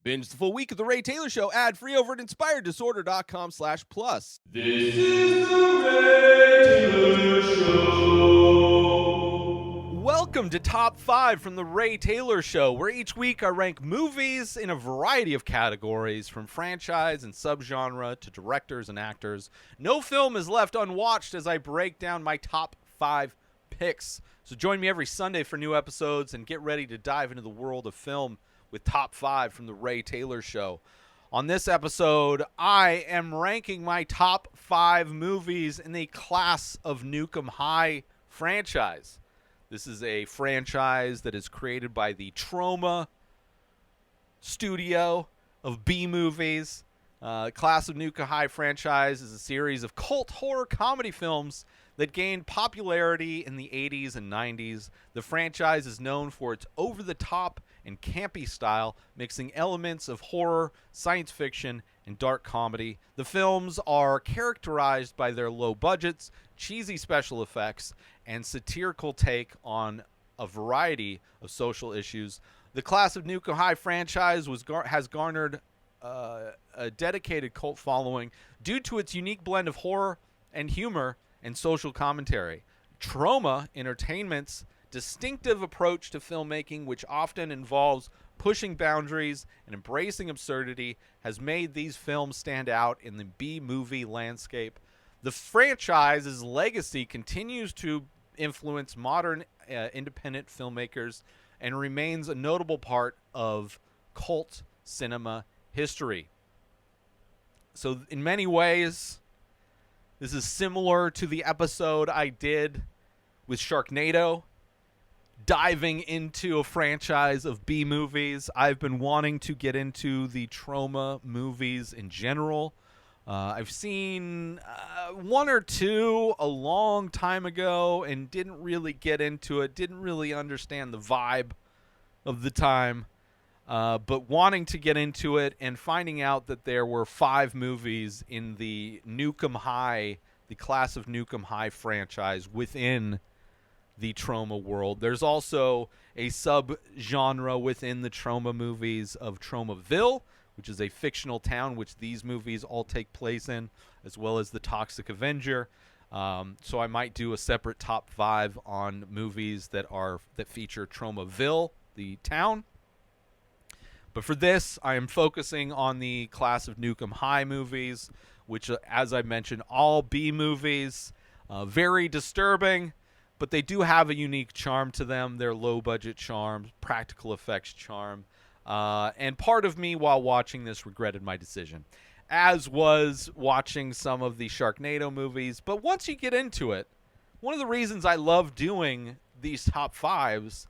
Binge the full week of The Ray Taylor Show ad-free over at inspireddisorder.com/plus. This is The Ray Taylor Show. Welcome to Top 5 from The Ray Taylor Show, where each week I rank movies in a variety of categories, from franchise and subgenre to directors and actors. No film is left unwatched as I break down my top 5 picks. So join me every Sunday for new episodes and get ready to dive into the world of film with Top 5 from The Ray Taylor Show. On this episode, I am ranking my top 5 movies in the Class of Nukem High franchise. This is a franchise that is created by the Troma studio of B-movies. Class of Nukem High franchise is a series of cult horror comedy films that gained popularity in the 80s and 90s. The franchise is known for its over-the-top and campy style, mixing elements of horror, science fiction, and dark comedy. The films are characterized by their low budgets, cheesy special effects, and satirical take on a variety of social issues. The Class of Nukem High franchise has garnered a dedicated cult following due to its unique blend of horror and humor and social commentary. Troma Entertainment's distinctive approach to filmmaking, which often involves pushing boundaries and embracing absurdity, has made these films stand out in the B-movie landscape. The franchise's legacy continues to influence modern independent filmmakers and remains a notable part of cult cinema history. So in many ways, this is similar to the episode I did with Sharknado, diving into a franchise of B-movies. I've been wanting to get into the Troma movies in general. I've seen one or two a long time ago and didn't really get into it, didn't really understand the vibe of the time. But wanting to get into it and finding out that there were 5 movies in the Nukem High, the Class of Nukem High franchise within the Troma world. There's also a sub-genre within the Troma movies of Tromaville, which is a fictional town which these movies all take place in, as well as the Toxic Avenger. So I might do a separate top 5 on movies that feature Tromaville, the town. But for this, I am focusing on the Class of Nukem High movies, which, as I mentioned, all B movies, very disturbing, but they do have a unique charm to them. They're low-budget charm, practical effects charm. And part of me, while watching this, regretted my decision, as was watching some of the Sharknado movies. But once you get into it, one of the reasons I love doing these top 5s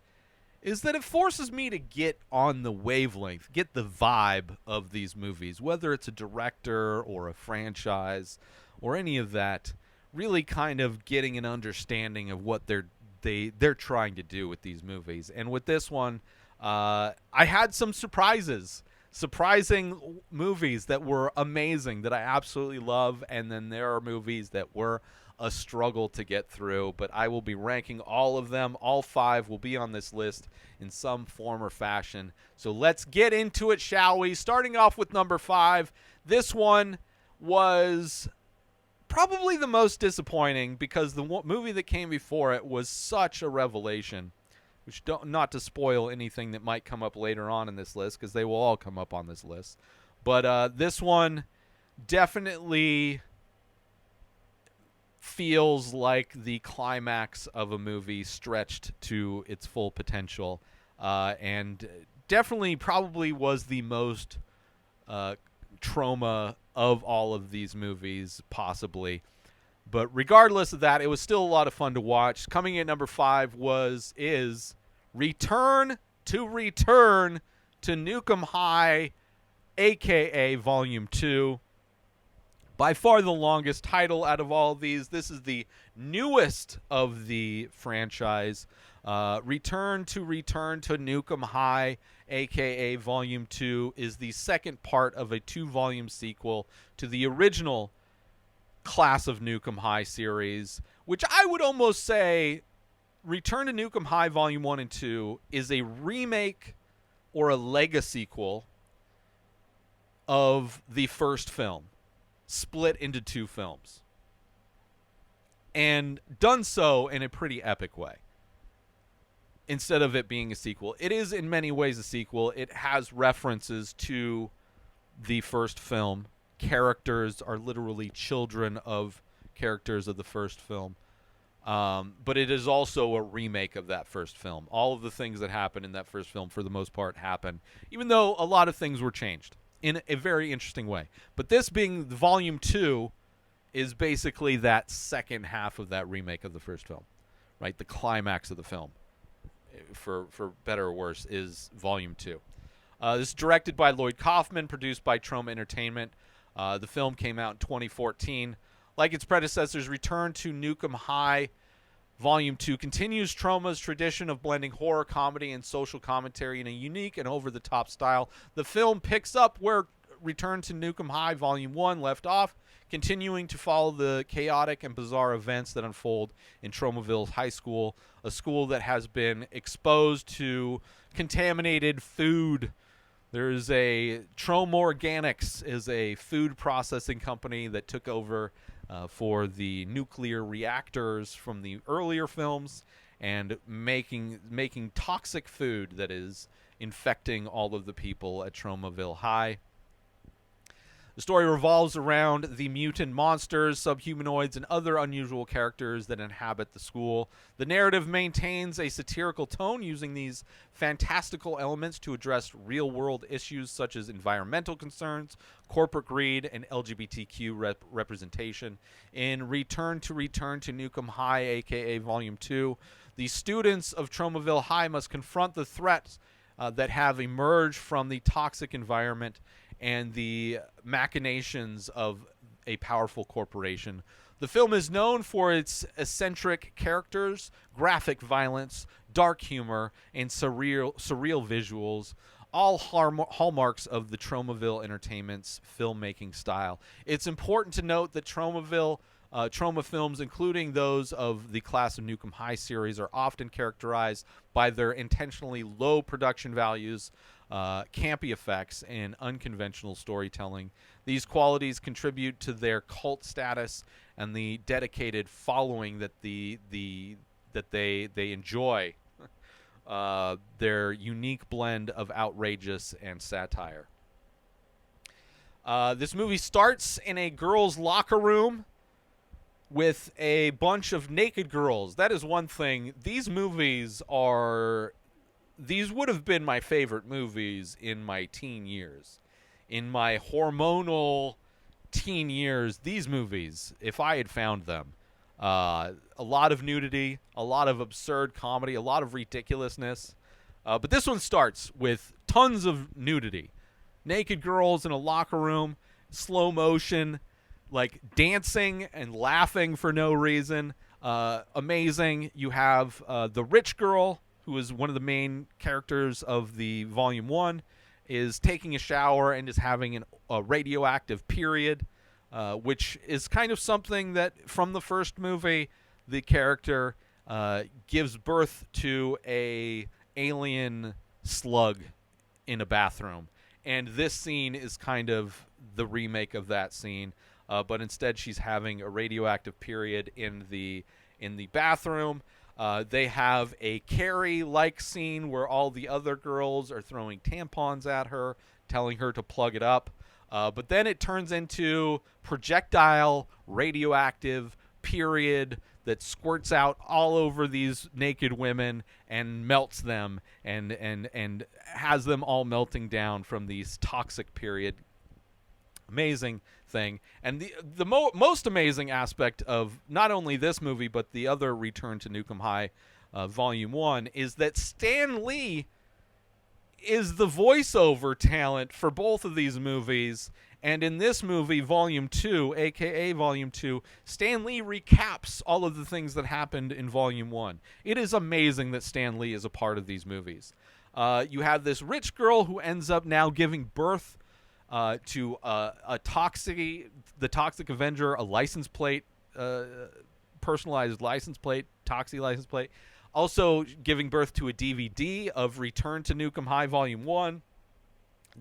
is that it forces me to get on the wavelength, get the vibe of these movies, whether it's a director or a franchise or any of that, really kind of getting an understanding of what they're trying to do with these movies. And with this one, I had some surprising movies that were amazing, that I absolutely love, and then there are movies that were a struggle to get through, but I will be ranking all of them. All 5 will be on this list in some form or fashion. So let's get into it, shall we? Starting off with number 5. This one was probably the most disappointing because the movie that came before it was such a revelation, which not to spoil anything that might come up later on in this list, because they will all come up on this list. But this one definitely feels like the climax of a movie stretched to its full potential, and definitely probably was the most Troma of all of these movies, possibly. But regardless of that, it was still a lot of fun to watch. Coming in at number 5 is Return to Nukem High, a.k.a. Volume 2. By far the longest title out of all of these. This is the newest of the franchise. Return to Nukem High, a.k.a. Volume 2, is the second part of a 2-volume sequel to the original Class of Nukem High series, which I would almost say Return to Nukem High Volume 1 and 2 is a remake or a Lega sequel of the first film, split into 2 films, and done so in a pretty epic way. Instead of it being a sequel, it is in many ways a sequel. It has references to the first film. Characters are literally children of characters of the first film. But it is also a remake of that first film. All of the things that happened in that first film, for the most part, happen, even though a lot of things were changed in a very interesting way. But this being Volume 2 is basically that second half of that remake of the first film, right? The climax of the film, for better or worse, is Volume 2. This is directed by Lloyd Kaufman, produced by Troma Entertainment. The film came out in 2014. Like its predecessors, Return to Nukem High Volume 2 continues Troma's tradition of blending horror, comedy, and social commentary in a unique and over-the-top style. The film picks up where Return to Nukem High Volume 1 left off, continuing to follow the chaotic and bizarre events that unfold in Tromaville High School, a school that has been exposed to contaminated food. There's a Troma Organics is a food processing company that took over for the nuclear reactors from the earlier films and making toxic food that is infecting all of the people at Tromaville High. The story revolves around the mutant monsters, subhumanoids, and other unusual characters that inhabit the school. The narrative maintains a satirical tone, using these fantastical elements to address real-world issues such as environmental concerns, corporate greed, and LGBTQ representation. In Return to Nukem High, aka Volume 2, the students of Tromaville High must confront the threats that have emerged from the toxic environment and the machinations of a powerful corporation. The film is known for its eccentric characters, graphic violence, dark humor, and surreal visuals, all hallmarks of the Tromaville Entertainment's filmmaking style. It's important to note that Troma films, including those of the Class of Nukem High series, are often characterized by their intentionally low production values, campy effects, and unconventional storytelling. These qualities contribute to their cult status and the dedicated following that they enjoy. Their unique blend of outrageous and satire. This movie starts in a girls' locker room with a bunch of naked girls. That is one thing. These would have been my favorite movies in my teen years. In my hormonal teen years, these movies, if I had found them, a lot of nudity, a lot of absurd comedy, a lot of ridiculousness. But this one starts with tons of nudity. Naked girls in a locker room, slow motion, like dancing and laughing for no reason. Amazing. You have the rich girl, who is one of the main characters of the Volume 1, is taking a shower and is having a radioactive period, which is kind of something that from the first movie, the character gives birth to a alien slug in a bathroom. And this scene is kind of the remake of that scene, but instead she's having a radioactive period in the bathroom. They have a Carrie-like scene where all the other girls are throwing tampons at her, telling her to plug it up. But then it turns into projectile radioactive period that squirts out all over these naked women and melts them and has them all melting down from these toxic period. Amazing thing. And the most amazing aspect of not only this movie but the other Return to Nukem High Volume 1 is that Stan Lee is the voiceover talent for both of these movies. And in this movie, Volume 2, a.k.a. Volume 2, Stan Lee recaps all of the things that happened in Volume 1. It is amazing that Stan Lee is a part of these movies. You have this rich girl who ends up now giving birth to the Toxic Avenger, a license plate, personalized license plate, Toxie license plate. Also giving birth to a DVD of Return to Nukem High Volume 1.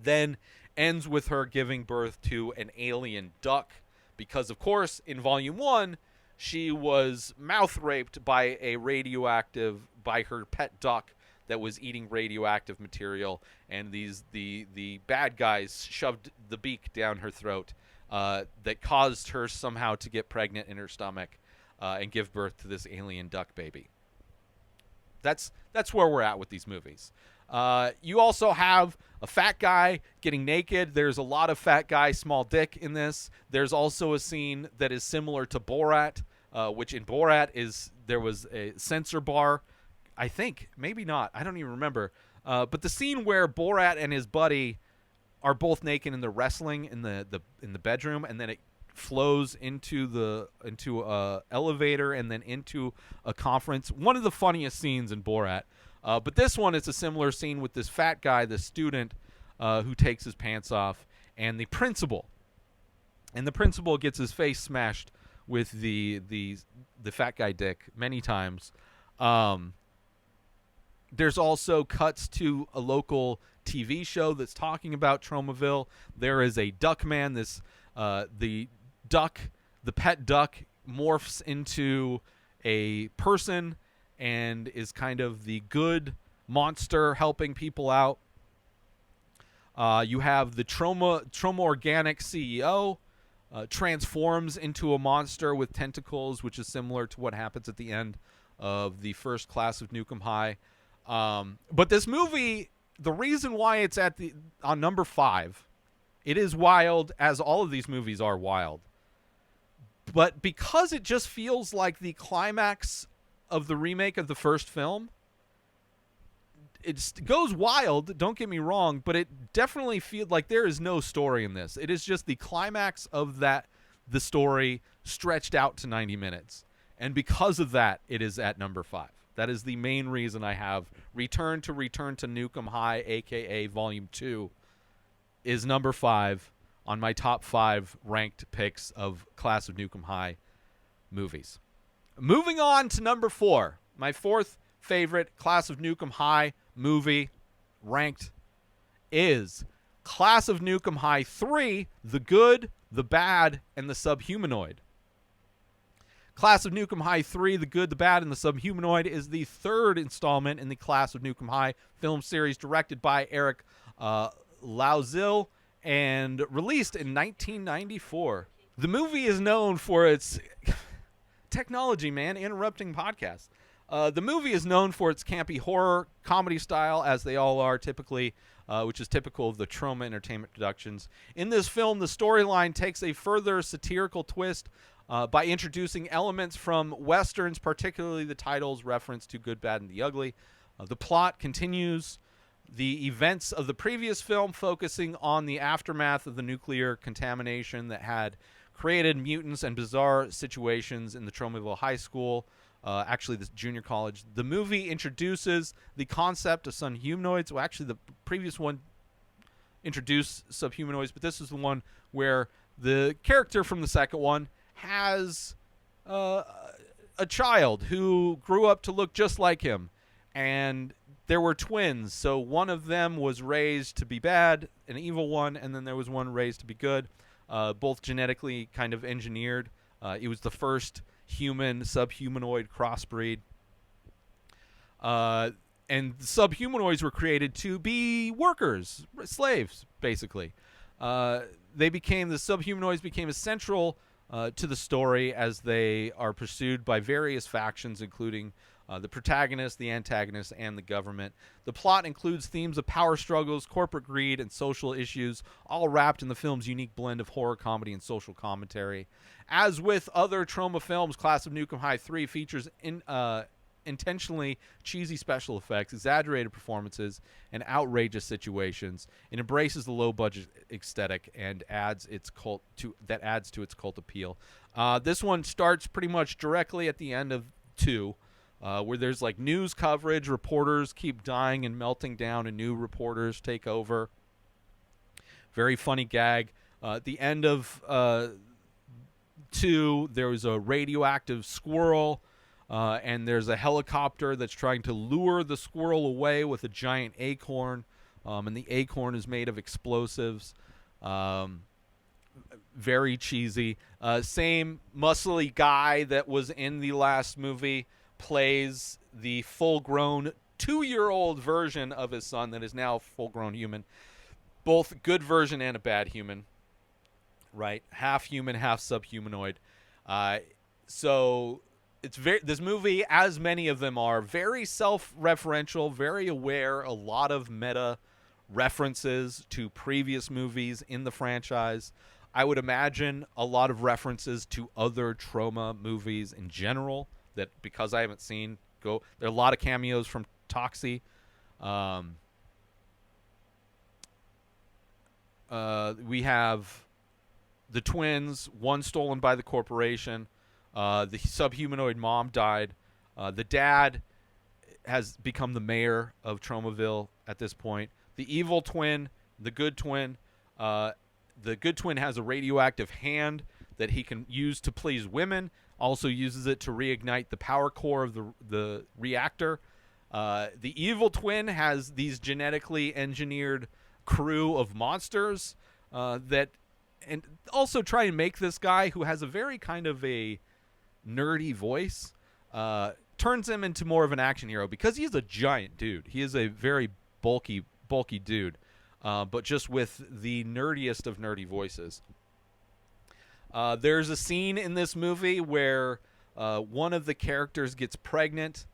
then ends with her giving birth to an alien duck because, of course, in Volume 1, she was mouth raped by her pet duck that was eating radioactive material, and the bad guys shoved the beak down her throat that caused her somehow to get pregnant in her stomach and give birth to this alien duck baby. That's where we're at with these movies. You also have a fat guy getting naked. There's a lot of fat guy, small dick in this. There's also a scene that is similar to Borat, which in Borat there was a censor bar. I think, maybe not. I don't even remember. But the scene where Borat and his buddy are both naked and they're wrestling in the bedroom, and then it flows into a elevator and then into a conference. One of the funniest scenes in Borat. But this one is a similar scene with this fat guy, the student, who takes his pants off, and the principal. And the principal gets his face smashed with the fat guy dick many times. There's also cuts to a local TV show that's talking about Tromaville. There is a duck man. The pet duck morphs into a person and is kind of the good monster helping people out. You have the Troma Organic CEO transforms into a monster with tentacles, which is similar to what happens at the end of the first class of Nukem High. But this movie, the reason why it's on number 5, it is wild, as all of these movies are wild. But because it just feels like the climax of the remake of the first film, it goes wild, don't get me wrong, but it definitely feels like there is no story in this. It is just the climax of the story stretched out to 90 minutes. And because of that, it is at number 5. That is the main reason I have Return to Nukem High, a.k.a. Volume 2, is number 5 on my top 5 ranked picks of Class of Nukem High movies. Moving on to number 4, my 4th favorite Class of Nukem High movie ranked is Class of Nukem High 3, The Good, the Bad, and the Subhumanoid. Class of Nukem High 3, The Good, the Bad, and the Subhumanoid is the 3rd installment in the Class of Nukem High film series, directed by Eric Lauzil and released in 1994. The movie is known for its technology, man, interrupting podcasts. The movie is known for its campy horror comedy style, as they all are typically, which is typical of the Troma Entertainment productions. In this film, the storyline takes a further satirical twist by introducing elements from Westerns, particularly the title's reference to Good, Bad, and the Ugly. The plot continues the events of the previous film, focusing on the aftermath of the nuclear contamination that had created mutants and bizarre situations in the Tromaville High School, actually the junior college. The movie introduces the concept of subhumanoids. Well, actually, the previous one introduced subhumanoids, but this is the one where the character from the second one has a child who grew up to look just like him, and there were twins, so one of them was raised to be bad, an evil one, and then there was one raised to be good, both genetically kind of engineered. It was the first human subhumanoid crossbreed, and subhumanoids were created to be workers, slaves, basically. The subhumanoids became essential to the story as they are pursued by various factions, including the protagonist, the antagonist, and the government. The plot includes themes of power struggles, corporate greed, and social issues, all wrapped in the film's unique blend of horror, comedy, and social commentary. As with other Troma films, Class of Nukem High 3 features intentionally cheesy special effects, exaggerated performances, and outrageous situations. It embraces the low-budget aesthetic and adds to its cult appeal. This one starts pretty much directly at the end of 2, where there's like news coverage, reporters keep dying and melting down, and new reporters take over. Very funny gag. At the end of 2, there was a radioactive squirrel, and there's a helicopter that's trying to lure the squirrel away with a giant acorn. and the acorn is made of explosives. Very cheesy. Same muscly guy that was in the last movie plays the full-grown 2-year-old version of his son that is now a full-grown human. Both a good version and a bad human, right? Half human, half subhumanoid. So it's this movie, as many of them are, very self-referential, very aware, a lot of meta references to previous movies in the franchise. I would imagine a lot of references to other trauma movies in general that, because I haven't seen, there are a lot of cameos from Toxie. We have the twins, one stolen by the corporation. The subhumanoid mom died. The dad has become the mayor of Tromaville at this point. The evil twin, the good twin. The good twin has a radioactive hand that he can use to please women. Also uses it to reignite the power core of the reactor. The evil twin has these genetically engineered crew of monsters that, and also try and make this guy who has a very kind of a nerdy voice, turns him into more of an action hero because he's a giant dude. He is a very bulky dude, but just with the nerdiest of nerdy voices. There's a scene in this movie where one of the characters gets pregnant,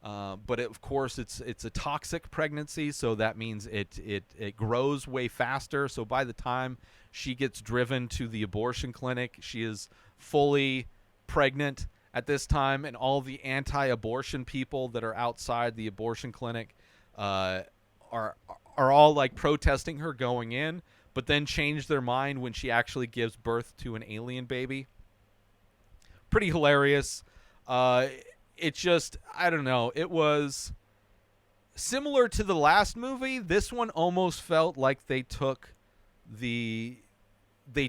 but of course it's a toxic pregnancy, so that means it grows way faster. So by the time she gets driven to the abortion clinic, she is fully pregnant at this time, and all the anti-abortion people that are outside the abortion clinic are all like protesting her going in, but then change their mind when she actually gives birth to an alien baby. Pretty hilarious. It just, I don't know, it was similar to the last movie. This one almost felt like they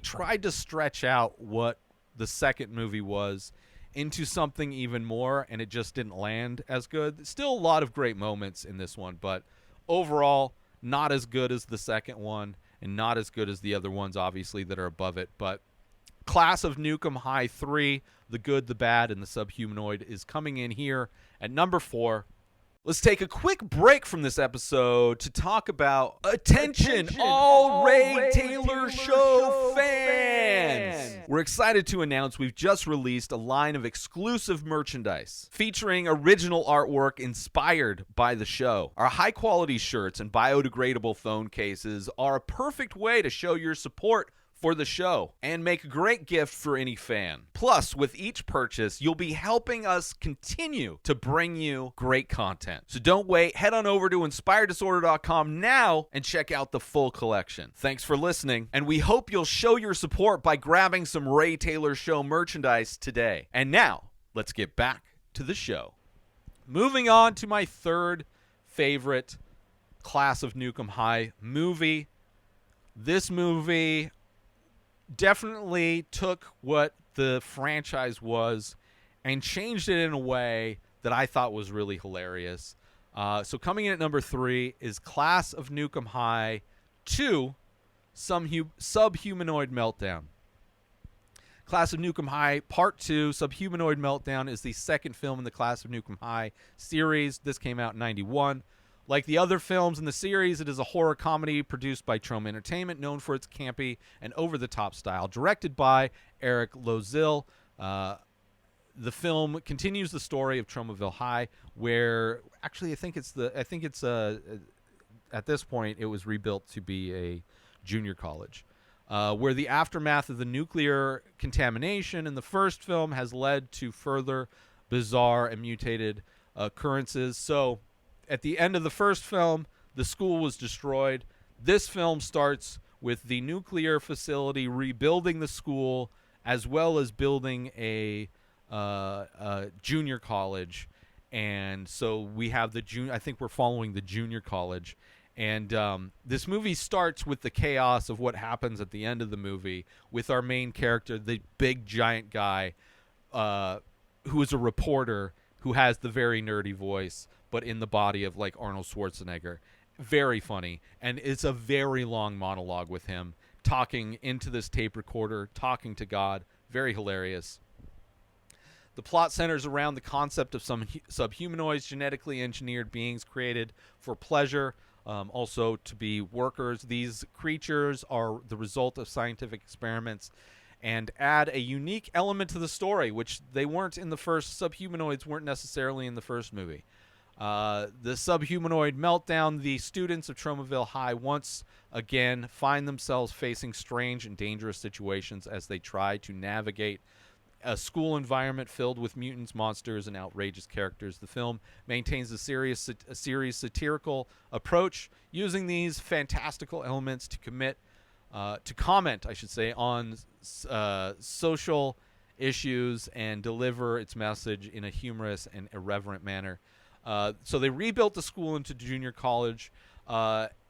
tried to stretch out what the second movie was into something even more, and it just didn't land as good. Still a lot of great moments in this one, but overall not as good as the second one, and not as good as the other ones, obviously, that are above it. But Class of Nukem High 3, The Good, the Bad, and the Subhumanoid, is coming in here at number 4. Let's take a quick break from this episode to talk about Attention all Ray Taylor Show fans! We're excited to announce we've just released a line of exclusive merchandise featuring original artwork inspired by the show. Our high-quality shirts and biodegradable phone cases are a perfect way to show your support for the show and make a great gift for any fan. Plus, with each purchase, you'll be helping us continue to bring you great content. So don't wait. Head on over to inspireddisorder.com now and check out the full collection. Thanks for listening, and we hope you'll show your support by grabbing some Ray Taylor Show merchandise today. And now, let's get back to the show. Moving on to my third favorite Class of Nukem High movie. This movie definitely took what the franchise was and changed it in a way that I thought was really hilarious. So coming in at number 3 is Class of Nukem High 2, Subhumanoid Meltdown. Class of Nukem High Part 2, Subhumanoid Meltdown, is the second film in the Class of Nukem High series. This came out in 91. Like the other films in the series, it is a horror comedy produced by Trome Entertainment, known for its campy and over-the-top style. Directed by Eric Lozille, the film continues the story of Tromaville High, where actually I think it's at this point it was rebuilt to be a junior college, where the aftermath of the nuclear contamination in the first film has led to further bizarre and mutated occurrences. So at the end of the first film, the school was destroyed. This film starts with the nuclear facility rebuilding the school, as well as building a junior college. And so we have I think we're following the junior college. And this movie starts with the chaos of what happens at the end of the movie with our main character, the big giant guy, who is a reporter who has the very nerdy voice, but in the body of like Arnold Schwarzenegger. very funny, and it's a very long monologue with him talking into this tape recorder, talking to God. Very hilarious. The plot centers around the concept of some subhumanoids, genetically engineered beings created for pleasure, also to be workers. These creatures are the result of scientific experiments and add a unique element to the story, which they weren't in the first. Subhumanoids weren't necessarily in the first movie. The Subhumanoid Meltdown, the students of Tromaville High once again find themselves facing strange and dangerous situations as they try to navigate a school environment filled with mutants, monsters, and outrageous characters. The film maintains a series satirical approach, using these fantastical elements to comment, I should say, on social issues and deliver its message in a humorous and irreverent manner. So they rebuilt the school into junior college.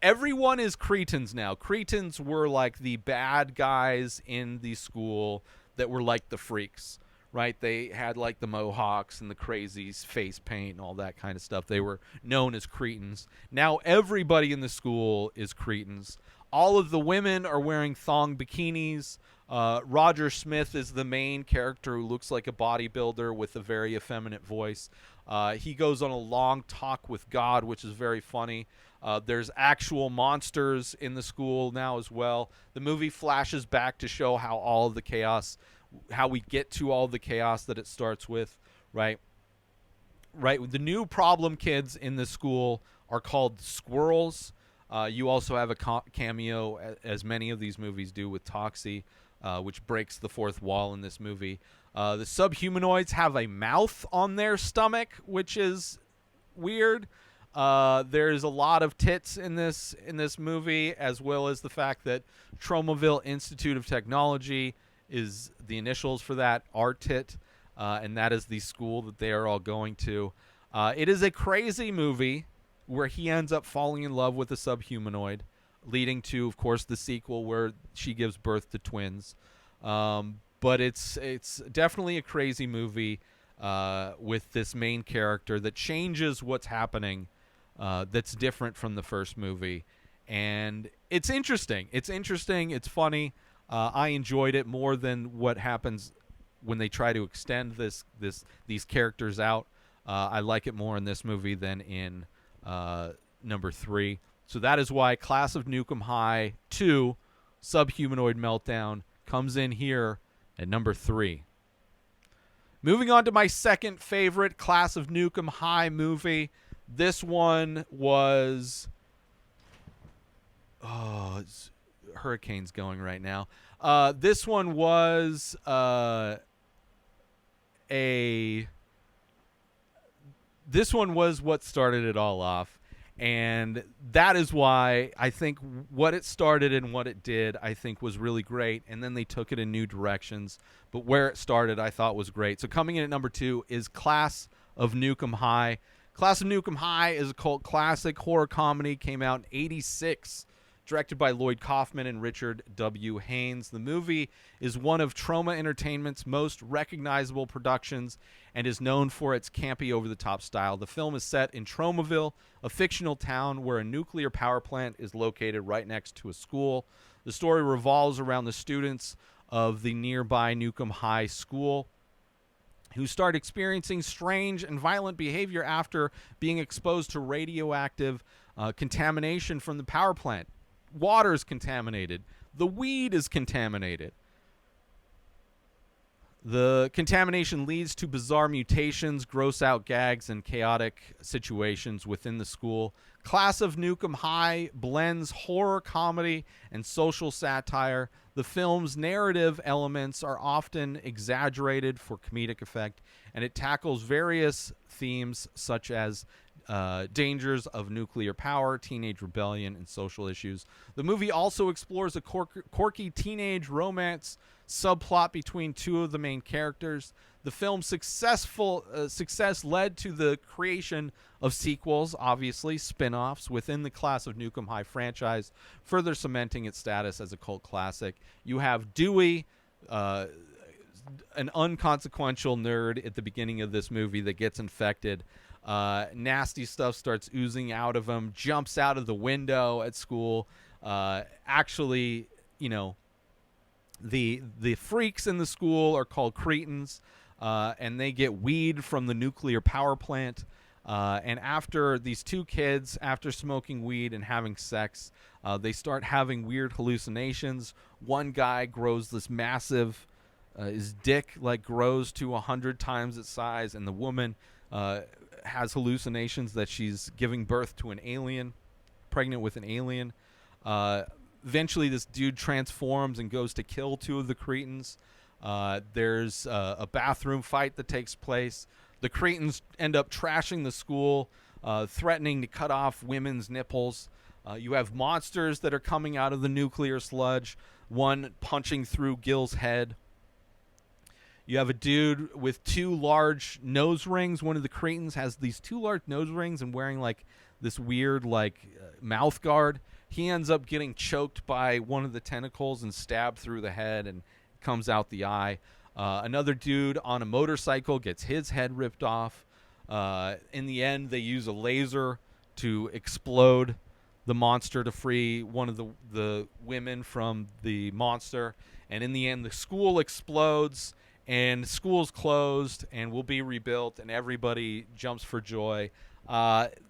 Everyone is cretins now. Cretins were like the bad guys in the school that were like the freaks, right? They had like the mohawks and the crazy face paint and all that kind of stuff. They were known as cretins. Now everybody in the school is cretins. All of the women are wearing thong bikinis. Roger Smith is the main character who looks like a bodybuilder with a very effeminate voice. He goes on a long talk with God, which is very funny. There's actual monsters in the school now as well. The movie flashes back to show how all of the chaos, how we get to all the chaos that it starts with, right? Right. The new problem kids in the school are called squirrels. You also have a cameo, as many of these movies do, with Toxie, which breaks the fourth wall in this movie. The subhumanoids have a mouth on their stomach, which is weird. There's a lot of tits in this movie, as well as the fact that Tromaville Institute of Technology is the initials for that, RTIT, and that is the school that they are all going to. It is a crazy movie where he ends up falling in love with a subhumanoid, leading to, of course, the sequel where she gives birth to twins. But it's definitely a crazy movie with this main character that changes what's happening, that's different from the first movie. And it's interesting. It's funny. I enjoyed it more than what happens when they try to extend these characters out. I like it more in this movie than in number 3. So that is why Class of Nukem High 2, Subhumanoid Meltdown, comes in here at number 3. Moving on to my second favorite Class of Nukem High movie. This one was... hurricane's going right now. This one was This one was what started it all off. And that is why I think what it started and what it did, I think, was really great. And then they took it in new directions. But where it started, I thought was great. So coming in at number 2 is Class of Nukem High. Class of Nukem High is a cult classic horror comedy. Came out in 1986. Directed by Lloyd Kaufman and Richard W. Haynes. The movie is one of Troma Entertainment's most recognizable productions and is known for its campy, over-the-top style. The film is set in Tromaville, a fictional town where a nuclear power plant is located right next to a school. The story revolves around the students of the nearby Nukem High School who start experiencing strange and violent behavior after being exposed to radioactive contamination from the power plant. Water is contaminated. The weed is contaminated. The contamination leads to bizarre mutations, gross out gags, and chaotic situations within the school. Class of Nukem High blends horror, comedy, and social satire. The film's narrative elements are often exaggerated for comedic effect, and it tackles various themes such as dangers of nuclear power, teenage rebellion, and social issues. The movie also explores a quirky teenage romance subplot between two of the main characters. The film's success led to the creation of sequels, obviously, spin-offs within the Class of Nukem High franchise, further cementing its status as a cult classic. You have Dewey, an unconsequential nerd at the beginning of this movie that gets infected Nasty stuff starts oozing out of him, jumps out of the window at school. Actually, the freaks in the school are called cretins, and they get weed from the nuclear power plant. And after these two kids, after smoking weed and having sex, they start having weird hallucinations. One guy grows this massive, his dick grows to 100 times its size, and the woman has hallucinations that she's giving birth to an alien, pregnant with an alien. Eventually, this dude transforms and goes to kill two of the cretins. There's a bathroom fight that takes place. The cretins end up trashing the school, threatening to cut off women's nipples. You have monsters that are coming out of the nuclear sludge, one punching through Gil's head. You have a dude with two large nose rings. One of the cretins has these two large nose rings and wearing this weird mouth guard. He ends up getting choked by one of the tentacles and stabbed through the head and comes out the eye. Another dude on a motorcycle gets his head ripped off. In the end, they use a laser to explode the monster to free one of the women from the monster. And in the end, the school explodes, and the school's closed and will be rebuilt, and everybody jumps for joy.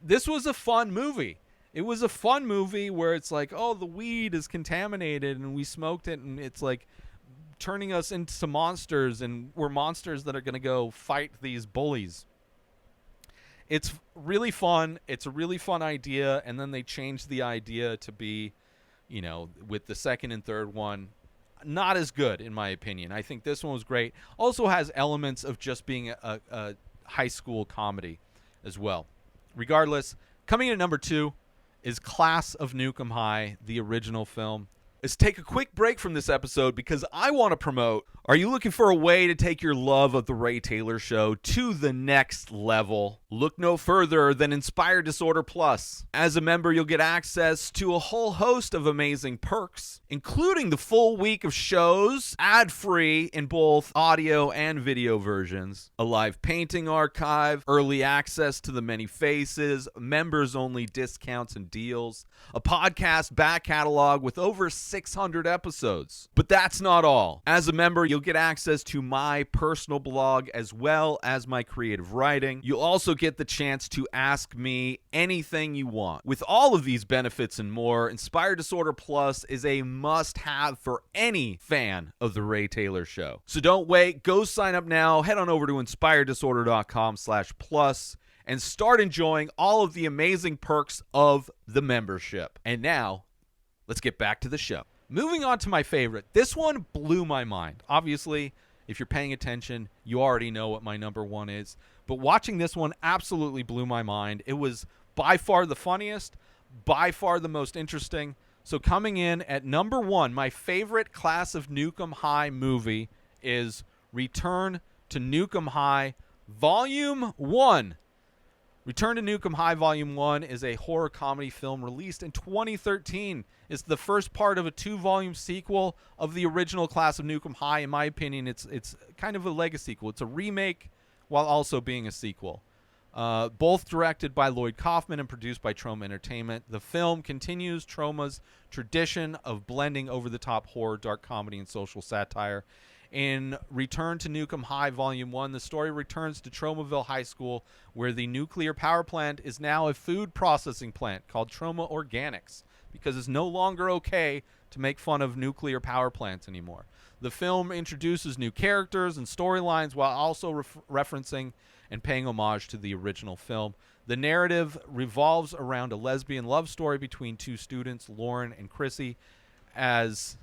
This was a fun movie. It was a fun movie where it's the weed is contaminated and we smoked it, and it's turning us into monsters, and we're monsters that are going to go fight these bullies. It's really fun. It's a really fun idea, and then they changed the idea to be, with the second and third one, not as good, in my opinion. I think this one was great. Also has elements of just being a high school comedy as well. Regardless, coming in at number 2 is Class of Nukem High, the original film. Let's take a quick break from this episode because I want to promote. Are you looking for a way to take your love of The Ray Taylor Show to the next level? Look no further than Inspired Disorder Plus. As a member, you'll get access to a whole host of amazing perks, including the full week of shows, ad-free in both audio and video versions, a live painting archive, early access to the many faces, members-only discounts and deals, a podcast back catalog with over 600 episodes. But that's not all. As a member, you'll get access to my personal blog as well as my creative writing. You'll also get the chance to ask me anything you want. With all of these benefits and more, Inspired Disorder Plus is a must-have for any fan of The Ray Taylor Show. So don't wait. Go sign up now. Head on over to inspireddisorder.com/plus and start enjoying all of the amazing perks of the membership. And now, let's get back to the show. Moving on to my favorite. This one blew my mind. Obviously, if you're paying attention, you already know what my number 1 is. But watching this one absolutely blew my mind. It was by far the funniest, by far the most interesting. So coming in at number 1, my favorite Class of Nukem High movie is Return to Nukem High Volume 1. Return to Nukem High Volume 1 is a horror comedy film released in 2013. It's the first part of a 2-volume sequel of the original Class of Nukem High. In my opinion, it's kind of a legacy sequel. It's a remake while also being a sequel. Both directed by Lloyd Kaufman and produced by Troma Entertainment. The film continues Troma's tradition of blending over-the-top horror, dark comedy, and social satire. In Return to Nukem High Volume 1, the story returns to Tromaville High School, where the nuclear power plant is now a food processing plant called Troma Organics, because it's no longer okay to make fun of nuclear power plants anymore. The film introduces new characters and storylines while also referencing and paying homage to the original film. The narrative revolves around a lesbian love story between two students, Lauren and Chrissy, as...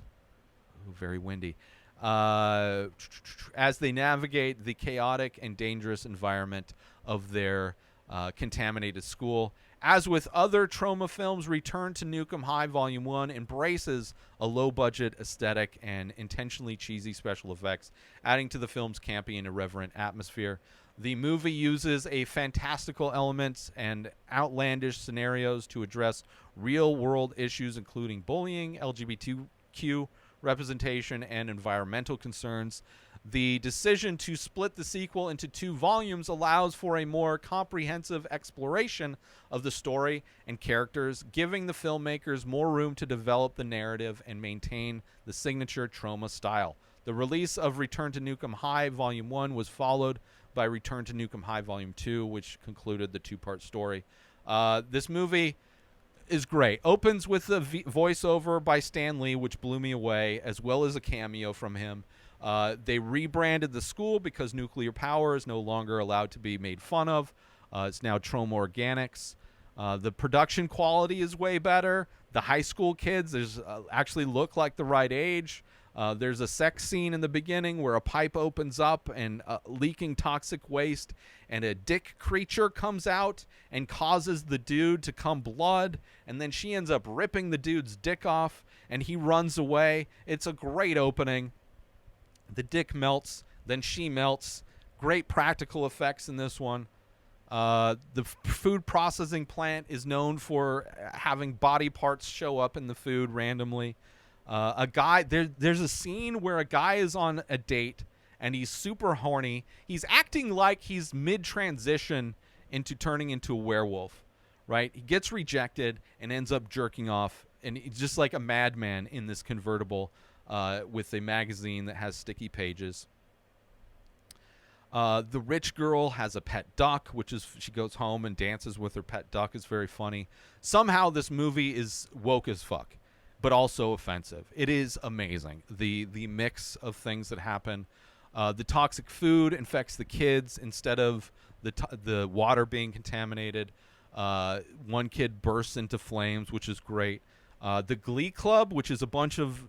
Ooh, very windy. As they navigate the chaotic and dangerous environment of their contaminated school. As with other Troma films, Return to Nukem High Volume 1 embraces a low-budget aesthetic and intentionally cheesy special effects, adding to the film's campy and irreverent atmosphere. The movie uses a fantastical elements and outlandish scenarios to address real-world issues, including bullying, LGBTQ representation and environmental concerns. The decision to split the sequel into 2 volumes allows for a more comprehensive exploration of the story and characters, giving the filmmakers more room to develop the narrative and maintain the signature Troma style. The release of Return to Nukem High Volume 1 was followed by Return to Nukem High Volume 2, which concluded the 2-part story. This movie is great. Opens with a voiceover by Stan Lee, which blew me away, as well as a cameo from him. They rebranded the school because nuclear power is no longer allowed to be made fun of. It's now Troma Organics. The production quality is way better. The high school kids actually look like the right age. There's a sex scene in the beginning where a pipe opens up and leaking toxic waste, and a dick creature comes out and causes the dude to come blood, and then she ends up ripping the dude's dick off, and he runs away. It's a great opening. The dick melts, then she melts. Great practical effects in this one. The food processing plant is known for having body parts show up in the food randomly. There's a scene where a guy is on a date and he's super horny. He's acting like he's mid-transition into turning into a werewolf, right? He gets rejected and ends up jerking off, and he's just like a madman in this convertible with a magazine that has sticky pages. The rich girl has a pet duck, she goes home and dances with her pet duck. Is very funny. Somehow this movie is woke as fuck, but also offensive. It is amazing. The mix of things that happen. The toxic food infects the kids instead of the water being contaminated. One kid bursts into flames, which is great. The Glee Club, which is a bunch of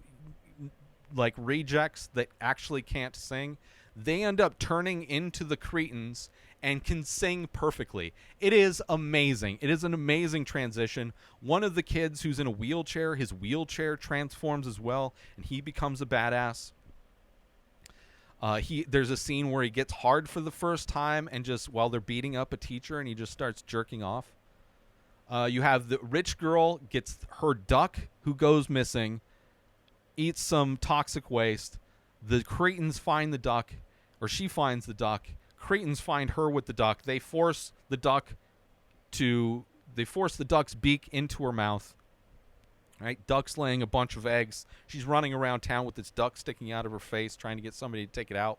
like rejects that actually can't sing, they end up turning into the Cretans and can sing perfectly. It is amazing. It is an amazing transition. One of the kids who's in a wheelchair, his wheelchair transforms as well, and he becomes a badass. There's a scene where he gets hard for the first time, and just while they're beating up a teacher, and he just starts jerking off. You have the rich girl gets her duck, who goes missing, eats some toxic waste. The Cretans find the duck, or she finds the duck. Cretans find her with the duck. They force the duck's beak into her mouth. Right? Duck's laying a bunch of eggs. She's running around town with this duck sticking out of her face, trying to get somebody to take it out.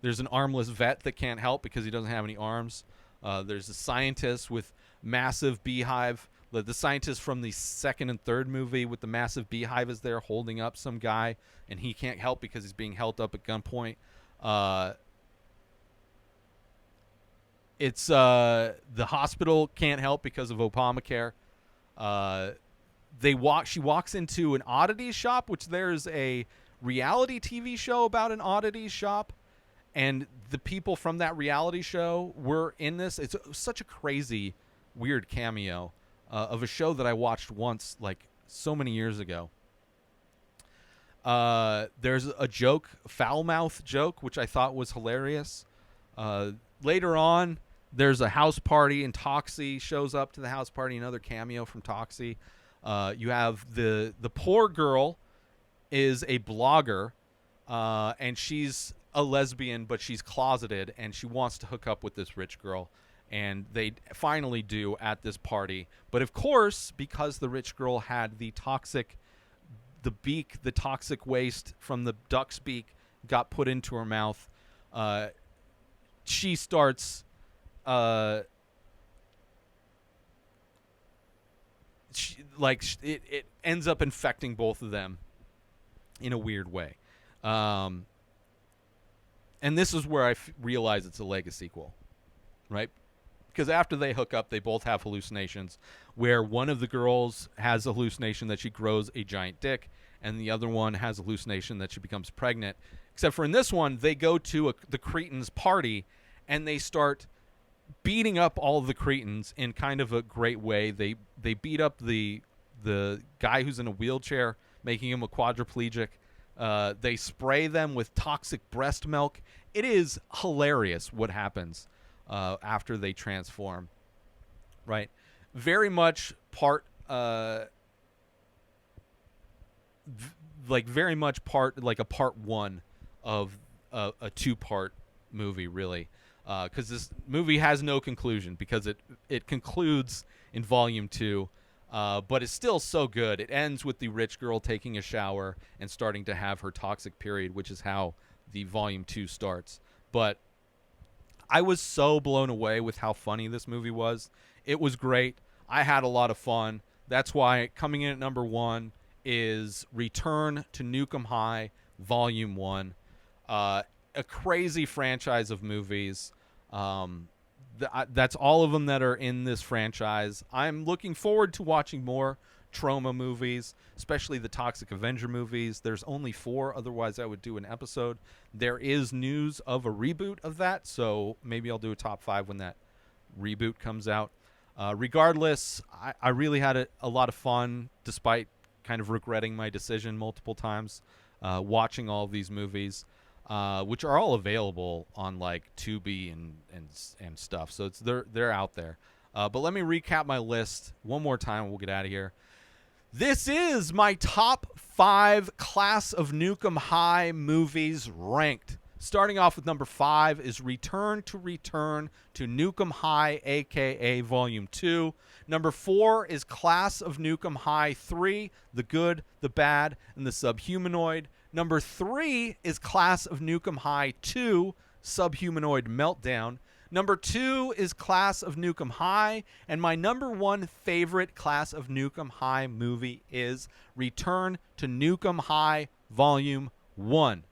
There's an armless vet that can't help because he doesn't have any arms. There's a scientist with massive beehive. The scientist from the second and third movie with the massive beehive is there holding up some guy, and he can't help because he's being held up at gunpoint. The hospital can't help because of Obamacare. She walks into an oddities shop, which there's a reality TV show about an oddities shop, and the people from that reality show were in this. It's such a crazy, weird cameo of a show that I watched once, like so many years ago. There's a joke, foul mouth joke, which I thought was hilarious. Later on, there's a house party, and Toxie shows up to the house party. Another cameo from Toxie. You have the poor girl is a blogger, and she's a lesbian, but she's closeted, and she wants to hook up with this rich girl. And they finally do at this party. But of course, because the rich girl had the toxic waste from the duck's beak got put into her mouth, she starts it ends up infecting both of them in a weird way. And this is where I realize it's a Lego sequel, right? Because after they hook up, they both have hallucinations, where one of the girls has a hallucination that she grows a giant dick, and the other one has a hallucination that she becomes pregnant. Except for in this one, they go to the Cretans' party, and they start beating up all of the Cretans in kind of a great way. They beat up the guy who's in a wheelchair, making him a quadriplegic. They spray them with toxic breast milk. It is hilarious what happens after they transform, right? Very much part like very much part one of a two-part movie, really, because this movie has no conclusion because it concludes in volume 2. But it's still so good. It ends with the rich girl taking a shower and starting to have her toxic period, which is how the volume 2 starts. But I was so blown away with how funny this movie was. It was great. I had a lot of fun. That's why coming in at number 1 is Return to Nukem High Volume 1. A crazy franchise of movies. That's all of them that are in this franchise. I'm looking forward to watching more Trauma movies, especially the Toxic Avenger movies. There's only 4, otherwise I would do an episode. There is news of a reboot of that, so maybe I'll do a top 5 when that reboot comes out. Regardless, I really had a lot of fun, despite kind of regretting my decision multiple times, watching all of these movies. Which are all available on like Tubi and stuff. So they're out there. But let me recap my list one more time and we'll get out of here. This is my top 5 Class of Nukem High movies ranked. Starting off with number 5 is Return to Nukem High, a.k.a. Volume 2. Number 4 is Class of Nukem High 3, The Good, the Bad, and the Subhumanoid. Number 3 is Class of Nukem High 2, Subhumanoid Meltdown. Number 2 is Class of Nukem High. And my number 1 favorite Class of Nukem High movie is Return to Nukem High Volume 1.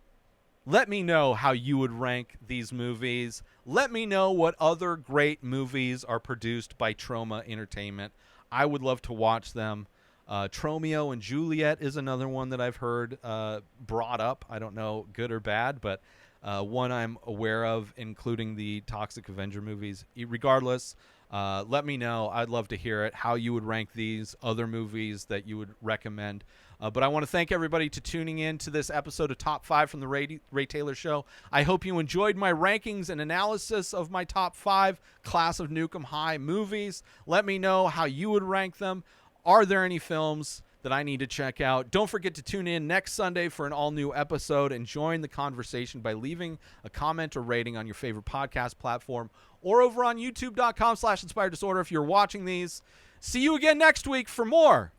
Let me know how you would rank these movies. Let me know what other great movies are produced by Troma Entertainment. I would love to watch them. Tromeo and Juliet is another one that I've heard brought up. I don't know good or bad, but one I'm aware of, including the Toxic Avenger movies. Regardless, let me know. I'd love to hear it, how you would rank these other movies that you would recommend. But I want to thank everybody to tuning in to this episode of Top 5 from the Ray Taylor Show. I hope you enjoyed my rankings and analysis of my top 5 Class of Nukem High movies. Let me know how you would rank them. Are there any films that I need to check out? Don't forget to tune in next Sunday for an all-new episode and join the conversation by leaving a comment or rating on your favorite podcast platform or over on youtube.com/inspireddisorder if you're watching these. See you again next week for more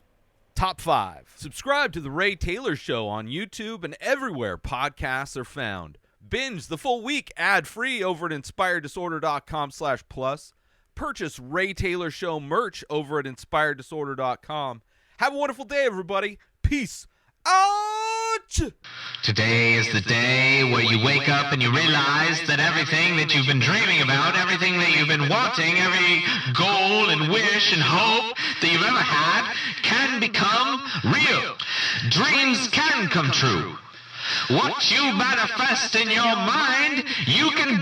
Top 5. Subscribe to The Ray Taylor Show on YouTube and everywhere podcasts are found. Binge the full week ad-free over at inspireddisorder.com/plus. Purchase Ray Taylor Show merch over at inspireddisorder.com. Have a wonderful day, everybody. Peace out! Today is the day where you wake up and you realize that everything that you've been dreaming about, everything that you've been wanting, every goal and wish and hope that you've ever had can become real. Dreams can come true. What you manifest in your mind, you can